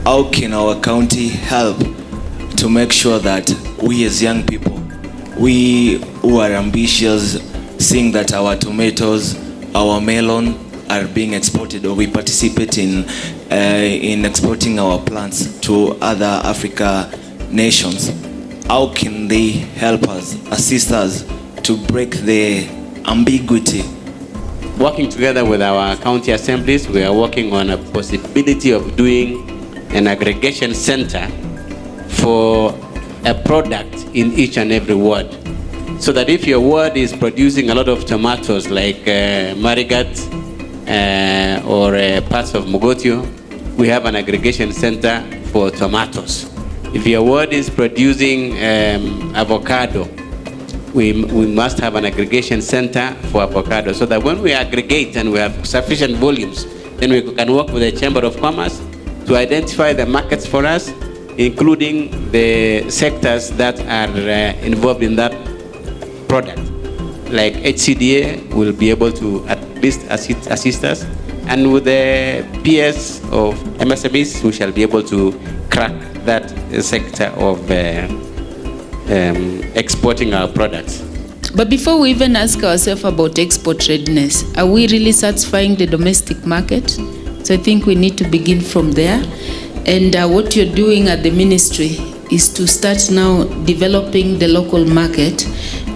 how can our county help to make sure that we as young people, we who are ambitious, seeing that our tomatoes, our melon are being exported, or we participate in exporting our plants to other Africa nations, how can they help us, assist us to break the ambiguity? Working together with our county assemblies, we are working on a possibility of doing an aggregation center for a product in each and every ward. So that if your ward is producing a lot of tomatoes like Marigat or parts of Mogotio, we have an aggregation center for tomatoes. If your ward is producing avocado, we must have an aggregation center for avocado, so that when we aggregate and we have sufficient volumes, then we can work with the Chamber of Commerce to identify the markets for us, including the sectors that are involved in that product. Like HCDA will be able to at least assist us, and with the PS of MSMEs, we shall be able to crack that sector of exporting our products. But before we even ask ourselves about export readiness, are we really satisfying the domestic market? So I think we need to begin from there. And what you're doing at the ministry is to start now developing the local market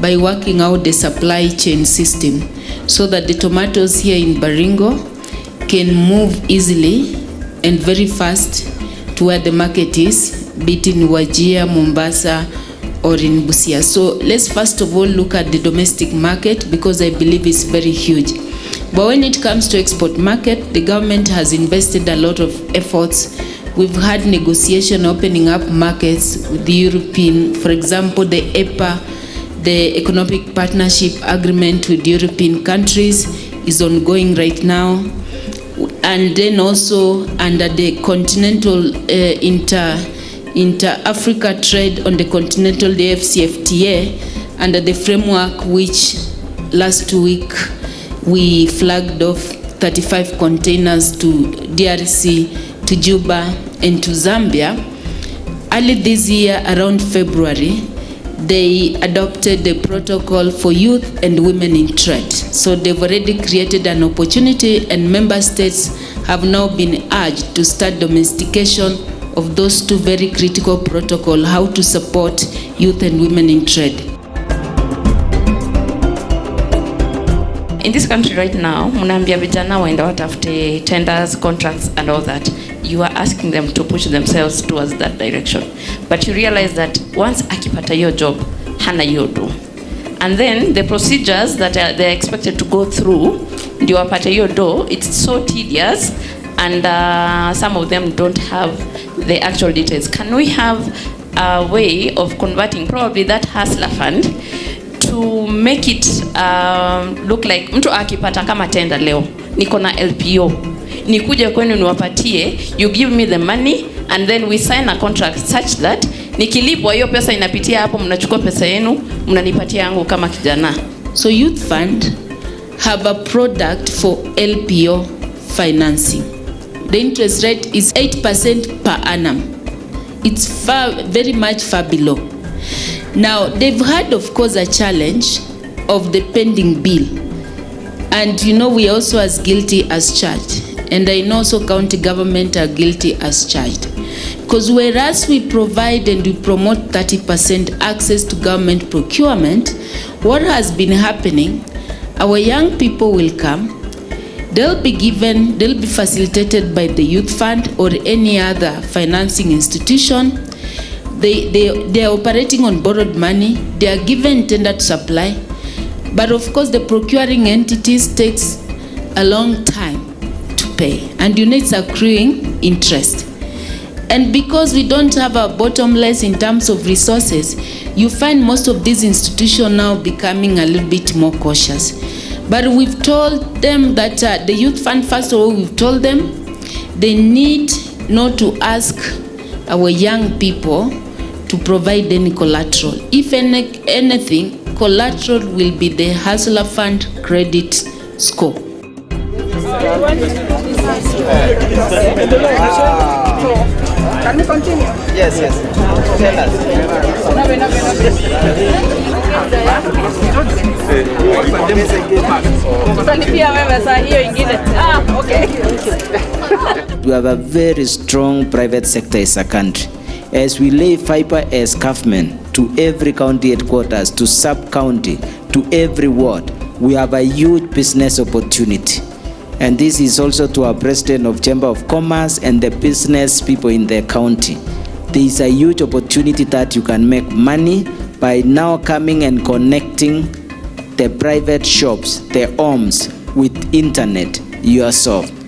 by working out the supply chain system, so that the tomatoes here in Baringo can move easily and very fast to where the market is, be it in Wajir, Mombasa, or in Busia. So let's first of all look at the domestic market, because I believe it's very huge. But when it comes to export market, the government has invested a lot of efforts. We've had negotiation opening up markets with the European, for example, the EPA, the Economic Partnership Agreement with European countries is ongoing right now. And then also under the continental inter-Africa trade on the continental, the FCFTA, under the framework which last week we flagged off 35 containers to DRC, to Juba, and to Zambia. Early this year, around February, they adopted the protocol for youth and women in trade. So they've already created an opportunity, and member states have now been urged to start domestication of those two very critical protocols, how to support youth and women in trade. In this country right now, mnaambia vijana waenda watafute tenders, contracts and all that. You are asking them to push themselves towards that direction. But you realize that once akipata your job, hana yodo. And then the procedures that they're expected to go through, ndio wapate your do, it's so tedious, and some of them don't have the actual details. Can we have a way of converting probably that hustler fund to make it look like mtu akipata kama tenda leo, niko na LPO, nikuje kwenu niwapatie, you give me the money and then we sign a contract such that nikilipwa hiyo pesa inapitia hapo, mnachukua pesa yenu mnanipatia yangu kama kijana. So Youth Fund have a product for LPO financing. The interest rate is 8% per annum. It's very much far below. Now, they've had, of course, a challenge of the pending bill. And you know, we also as guilty as charged. And I know also county government are guilty as charged. Because whereas we provide and we promote 30% access to government procurement, what has been happening, our young people will come, they'll be facilitated by the Youth Fund or any other financing institution. They are operating on borrowed money. They are given tender to supply. But of course, the procuring entities takes a long time to pay. And you need accruing interest. And because we don't have a bottomless in terms of resources, you find most of these institutions now becoming a little bit more cautious. But we've told them that the Youth Fund, first of all, we've told them they need not to ask our young people to provide any collateral. If anything, collateral will be the Hustler Fund credit score. Can we continue? Yes, yes. Tell us. We have a very strong private sector as a country. As we lay fiber as government to every county headquarters, to sub-county, to every ward, we have a huge business opportunity. And this is also to our President of Chamber of Commerce and the business people in the county. There is a huge opportunity that you can make money by now coming and connecting the private shops, the homes with internet. You are solved.